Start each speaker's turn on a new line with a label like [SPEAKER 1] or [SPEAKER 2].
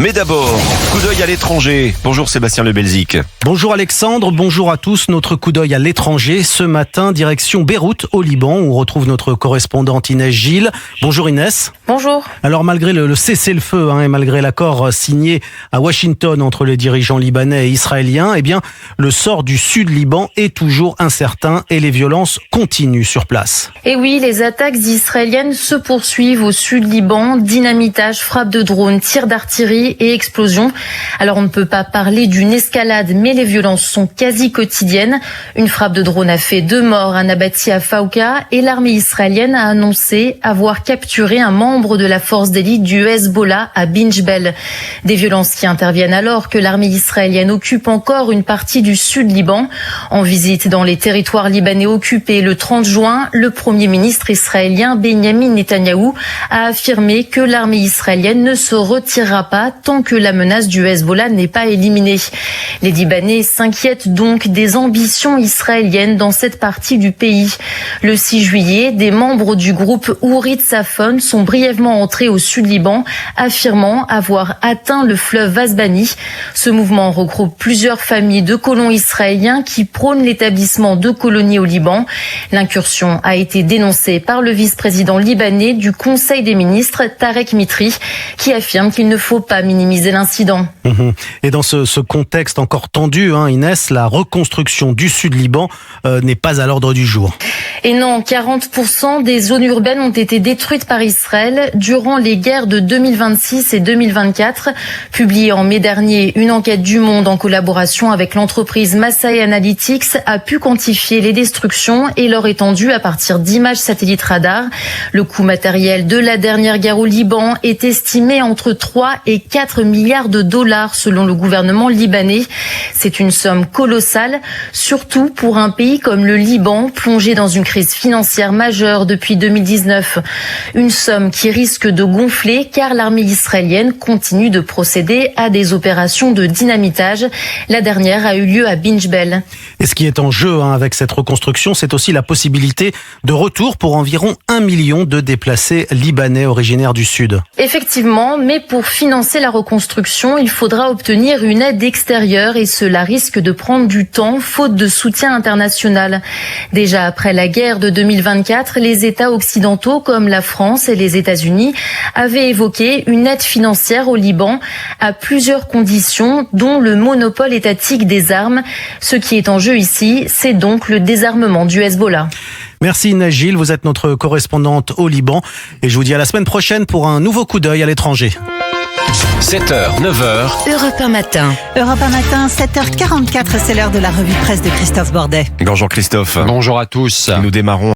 [SPEAKER 1] Mais d'abord, coup d'œil à l'étranger. Bonjour Sébastien Le Belzic.
[SPEAKER 2] Bonjour Alexandre, bonjour à tous. Notre coup d'œil à l'étranger ce matin, direction Beyrouth au Liban, où on retrouve notre correspondante Inès Gilles. Bonjour Inès.
[SPEAKER 3] Bonjour.
[SPEAKER 2] Alors malgré le cessez-le-feu et malgré l'accord signé à Washington entre les dirigeants libanais et israéliens, le sort du sud Liban est toujours incertain et les violences continuent sur place.
[SPEAKER 3] Et oui, les attaques israéliennes se poursuivent au sud Liban, dynamitage, frappes de drones, tirs d'artillerie et explosions. Alors on ne peut pas parler d'une escalade, mais les violences sont quasi quotidiennes. Une frappe de drone a fait 2 morts, un abattis à Fauqa, et l'armée israélienne a annoncé avoir capturé un membre de la force d'élite du Hezbollah à Binjbel. Des violences qui interviennent alors que l'armée israélienne occupe encore une partie du sud Liban. En visite dans les territoires libanais occupés le 30 juin, le premier ministre israélien Benjamin Netanyahou a affirmé que l'armée israélienne ne se retirera pas tant que la menace du Hezbollah n'est pas éliminée. Les Libanais s'inquiètent donc des ambitions israéliennes dans cette partie du pays. Le 6 juillet, des membres du groupe Hourit Safon sont brièvement entrés au sud Liban, affirmant avoir atteint le fleuve Vazbani. Ce mouvement regroupe plusieurs familles de colons israéliens qui prônent l'établissement de colonies au Liban. L'incursion a été dénoncée par le vice-président libanais du Conseil des ministres, Tarek Mitri, qui affirme qu'il ne faut pas minimiser l'incident.
[SPEAKER 2] Et dans ce contexte encore tendu, Inès, la reconstruction du sud Liban n'est pas à l'ordre du jour.
[SPEAKER 3] Et non, 40% des zones urbaines ont été détruites par Israël durant les guerres de 2026 et 2024. Publiée en mai dernier, une enquête du Monde en collaboration avec l'entreprise Masai Analytics a pu quantifier les destructions et leur étendue à partir d'images satellites radar. Le coût matériel de la dernière guerre au Liban est estimé entre 3 et 4 milliards de dollars selon le gouvernement libanais. C'est une somme colossale, surtout pour un pays comme le Liban, plongé dans une crise financière majeure depuis 2019. Une somme qui risque de gonfler car l'armée israélienne continue de procéder à des opérations de dynamitage. La dernière a eu lieu à Binjbel.
[SPEAKER 2] Et ce qui est en jeu avec cette reconstruction, c'est aussi la possibilité de retour pour environ 1 million de déplacés libanais originaires du Sud.
[SPEAKER 3] Effectivement, mais pour financer la reconstruction, il faudra obtenir une aide extérieure et cela risque de prendre du temps, faute de soutien international. Déjà après la guerre de 2024, les États occidentaux comme la France et les États-Unis avaient évoqué une aide financière au Liban à plusieurs conditions, dont le monopole étatique des armes. Ce qui est en jeu ici, c'est donc le désarmement du Hezbollah.
[SPEAKER 2] Merci Inès Gilles, vous êtes notre correspondante au Liban et je vous dis à la semaine prochaine pour un nouveau coup d'œil à l'étranger.
[SPEAKER 1] 7h, 9h.
[SPEAKER 4] Europe 1 matin.
[SPEAKER 5] Europe 1 matin, 7h44, c'est l'heure de la revue de presse de Christophe Bordet.
[SPEAKER 1] Bonjour Christophe.
[SPEAKER 6] Bonjour à tous.
[SPEAKER 1] Nous démarrons